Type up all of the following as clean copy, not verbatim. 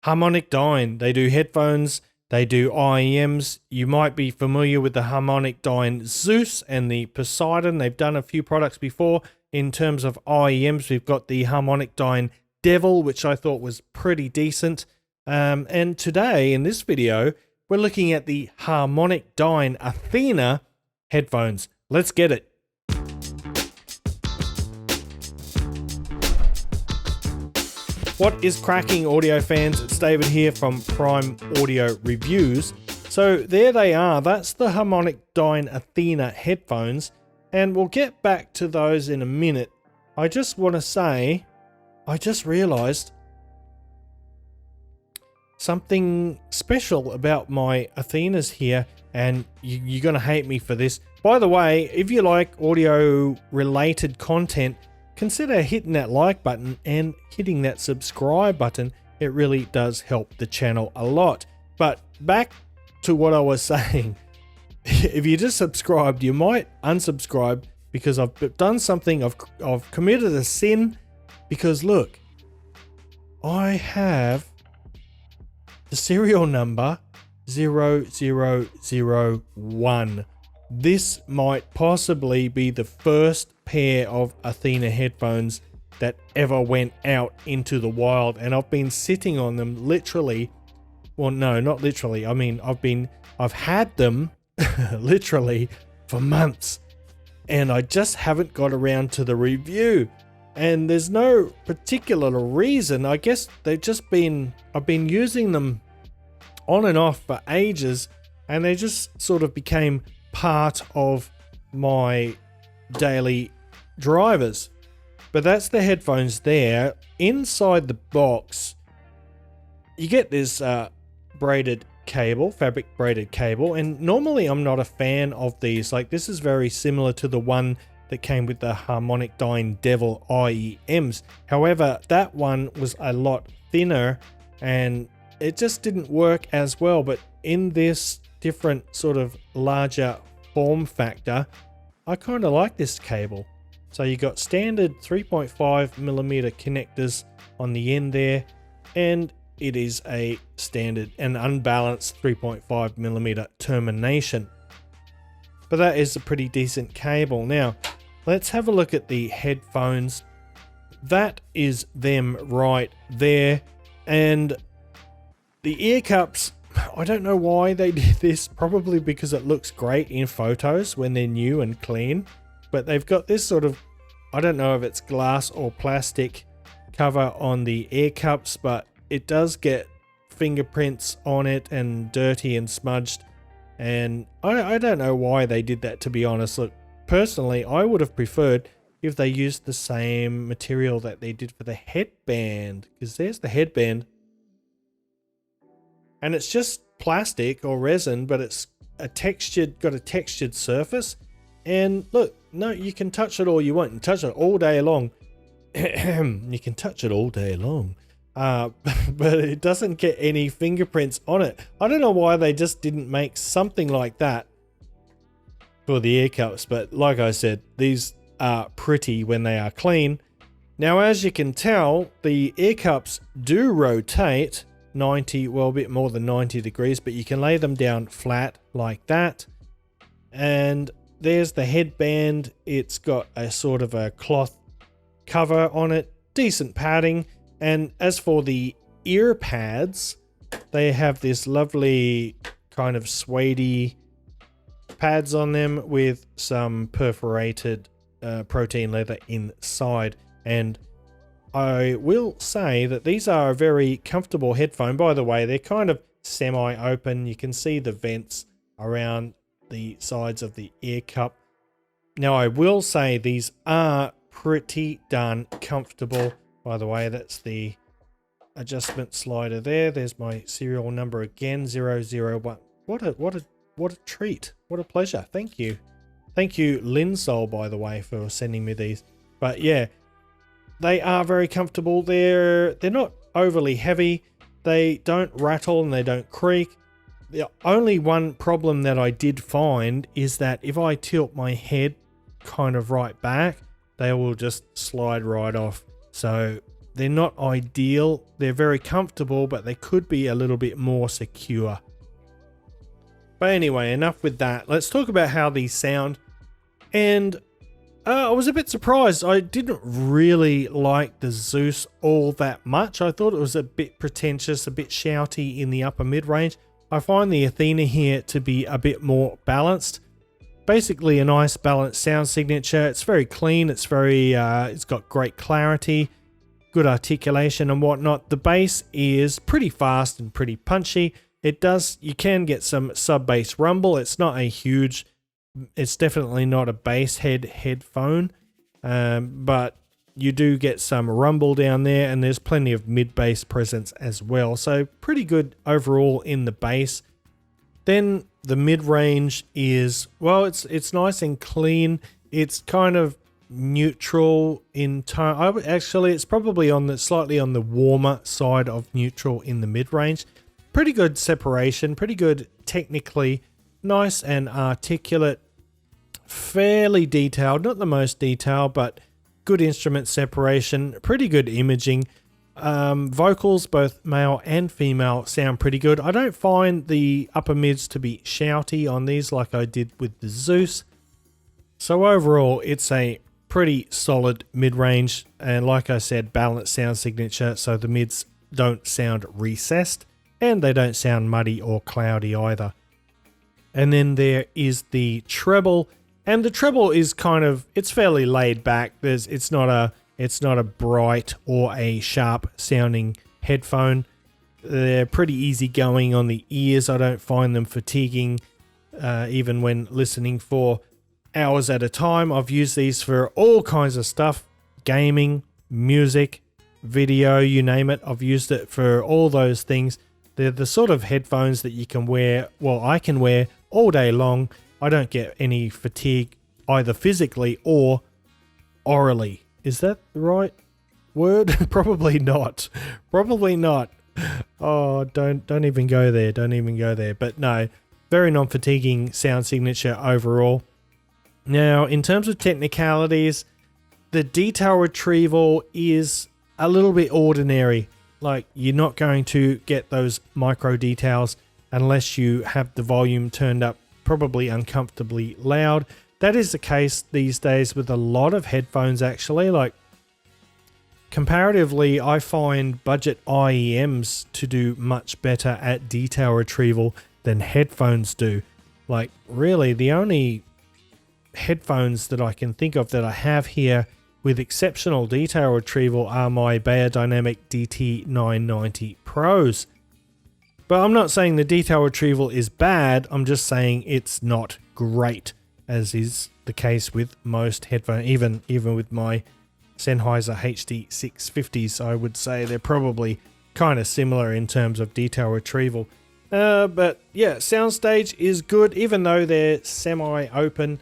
HarmonicDyne. They do headphones, they do IEMs. You might be familiar with the HarmonicDyne Zeus and the Poseidon. They've done a few products before. In terms of IEMs, we've got the HarmonicDyne Devil, which I thought was pretty decent. And today, in this video, we're looking at the HarmonicDyne Athena headphones. Let's get it. What is cracking, audio fans? It's David here from Prime Audio Reviews. So there they are. That's the HarmonicDyne Athena headphones, and we'll get back to those in a minute. I just want to say, I just realized something special about my Athenas here, and you're going to hate me for this. By the way, if you like audio related content, consider hitting that like button and hitting that subscribe button. It really does help the channel a lot. But back to what I was saying. If you just subscribed, you might unsubscribe because I've done something, I've committed a sin. Because look, I have the serial number 0001. This might possibly be the first pair of Athena headphones that ever went out into the wild, and I've been sitting on them literally. Well, no, not literally. I mean, I've had them literally for months, and I just haven't got around to the review. And there's no particular reason. I guess I've been using them on and off for ages, and they just sort of became part of my daily drivers. But that's the headphones there. Inside the box, you get this braided cable, fabric braided cable, and normally I'm not a fan of these. Like, this is very similar to the one that came with the HarmonicDyne Devil IEMs. However, that one was a lot thinner and it just didn't work as well. But in this different sort of larger form factor, I kind of like this cable. So you got standard 3.5mm connectors on the end there, and it is a standard and unbalanced 3.5mm termination. But that is a pretty decent cable. Now, let's have a look at the headphones. That is them right there. And the ear cups, I don't know why they did this. Probably because it looks great in photos when they're new and clean. But they've got this sort of, I don't know if it's glass or plastic cover on the ear cups, but it does get fingerprints on it and dirty and smudged. And I don't know why they did that, to be honest. Look, personally, I would have preferred if they used the same material that they did for the headband, because there's the headband. And it's just plastic or resin, but it's got a textured surface. And look, no, you can touch it all you want. You can touch it all day long. You can touch it all day long. But it doesn't get any fingerprints on it. I don't know why they just didn't make something like that for the ear cups. But like I said, these are pretty when they are clean. Now, as you can tell, the ear cups do rotate 90, well, a bit more than 90 degrees, but you can lay them down flat like that. And there's the headband. It's got a sort of a cloth cover on it, decent padding. And as for the ear pads, they have this lovely kind of suede pads on them with some perforated protein leather inside. And I will say that these are a very comfortable headphone. By the way, they're kind of semi-open. You can see the vents around the sides of the ear cup. Now, I will say these are pretty darn comfortable. By the way, that's the adjustment slider there. There's my serial number again, 001. What a treat. What a pleasure. Thank you. Thank you, Linsol, by the way, for sending me these. But yeah, they are very comfortable. They're not overly heavy. They don't rattle and they don't creak. The only one problem that I did find is that if I tilt my head kind of right back, they will just slide right off. So they're not ideal. They're very comfortable, but they could be a little bit more secure. But anyway, enough with that. Let's talk about how these sound. And I was a bit surprised. I didn't really like the Zeus all that much. I thought it was a bit pretentious, a bit shouty in the upper mid-range. I find the Athena here to be a bit more balanced. Basically a nice balanced sound signature. It's very clean. It's very, it's got great clarity, good articulation and whatnot. The bass is pretty fast and pretty punchy. You can get some sub-bass rumble. It's not a huge, it's definitely not a bass headphone, but you do get some rumble down there, and there's plenty of mid-bass presence as well. So pretty good overall in the bass. Then the mid-range is, well, it's nice and clean. It's kind of neutral in tone. Actually, it's probably slightly on the warmer side of neutral in the mid-range. Pretty good separation, pretty good technically, nice and articulate, fairly detailed, not the most detailed, but good instrument separation, pretty good imaging. Vocals, both male and female, sound pretty good. I don't find the upper mids to be shouty on these like I did with the Zeus. So overall, it's a pretty solid mid-range, and like I said, balanced sound signature, so the mids don't sound recessed, and they don't sound muddy or cloudy either. And then there is the treble, and the treble is it's fairly laid back. It's not a bright or a sharp sounding headphone. They're pretty easygoing on the ears. I don't find them fatiguing, even when listening for hours at a time. I've used these for all kinds of stuff, gaming, music, video, you name it. I've used it for all those things. They're the sort of headphones that you can wear, well, I can wear all day long. I don't get any fatigue either physically or orally. Is that the right word? Probably not. Probably not. Oh, don't even go there. Don't even go there. But no, very non-fatiguing sound signature overall. Now, in terms of technicalities, the detail retrieval is a little bit ordinary. Like, you're not going to get those micro details unless you have the volume turned up probably uncomfortably loud. That is the case these days with a lot of headphones actually. Like, comparatively, I find budget IEMs to do much better at detail retrieval than headphones do. Like, really, the only headphones that I can think of that I have here with exceptional detail retrieval are my Beyerdynamic DT990 Pros. But I'm not saying the detail retrieval is bad, I'm just saying it's not great, as is the case with most headphones. Even with my Sennheiser HD650s, I would say they're probably kind of similar in terms of detail retrieval. But yeah, Soundstage is good, even though they're semi-open.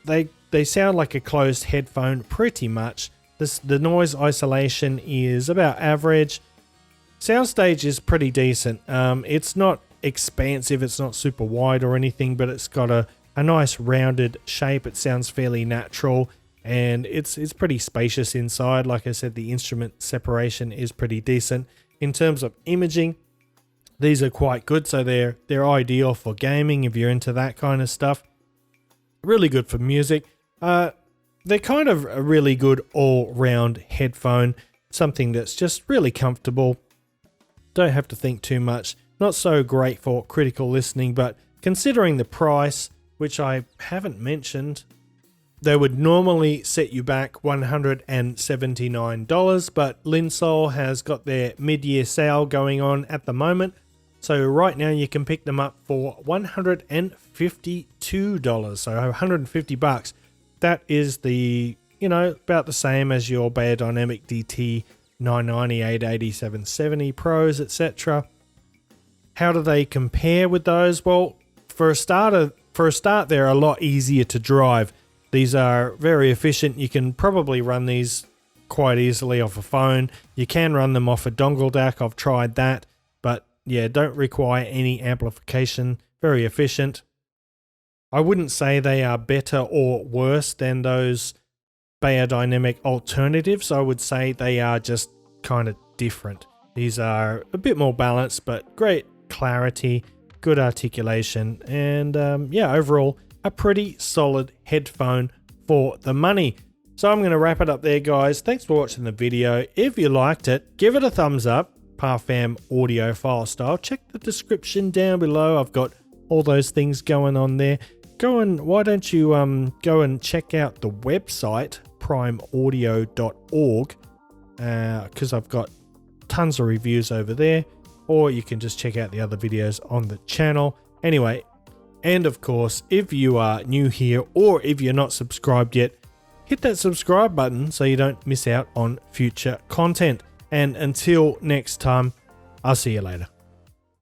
They sound like a closed headphone pretty much. The noise isolation is about average. Soundstage is pretty decent. It's not expansive, it's not super wide or anything, but it's got a nice rounded shape. It sounds fairly natural, and it's pretty spacious inside. Like I said, the instrument separation is pretty decent. In terms of imaging, these are quite good, so they're ideal for gaming if you're into that kind of stuff. Really good for music. They're kind of a really good all-round headphone, something that's just really comfortable. Don't have to think too much. Not so great for critical listening, but considering the price, which I haven't mentioned, they would normally set you back $179, but Linsol has got their mid-year sale going on at the moment. So right now you can pick them up for $152, so $150. That is about the same as your Beyerdynamic DT 990, 880, 770 Pros, etc. How do they compare with those? Well, for a start, they're a lot easier to drive. These are very efficient. You can probably run these quite easily off a phone. You can run them off a dongle DAC. I've tried that, but yeah, don't require any amplification. Very efficient. I wouldn't say they are better or worse than those Beyerdynamic alternatives. I would say they are just kind of different. These are a bit more balanced, but great clarity, good articulation, and yeah, overall a pretty solid headphone for the money. So I'm going to wrap it up there, guys. Thanks for watching the video. If you liked it, give it a thumbs up. Parfam audio file style. Check the description down below. I've got all those things going on there. Why don't you go and check out the website primeaudio.org, because I've got tons of reviews over there, or you can just check out the other videos on the channel. Anyway, and of course, if you are new here or if you're not subscribed yet, hit that subscribe button so you don't miss out on future content. And until next time, I'll see you later.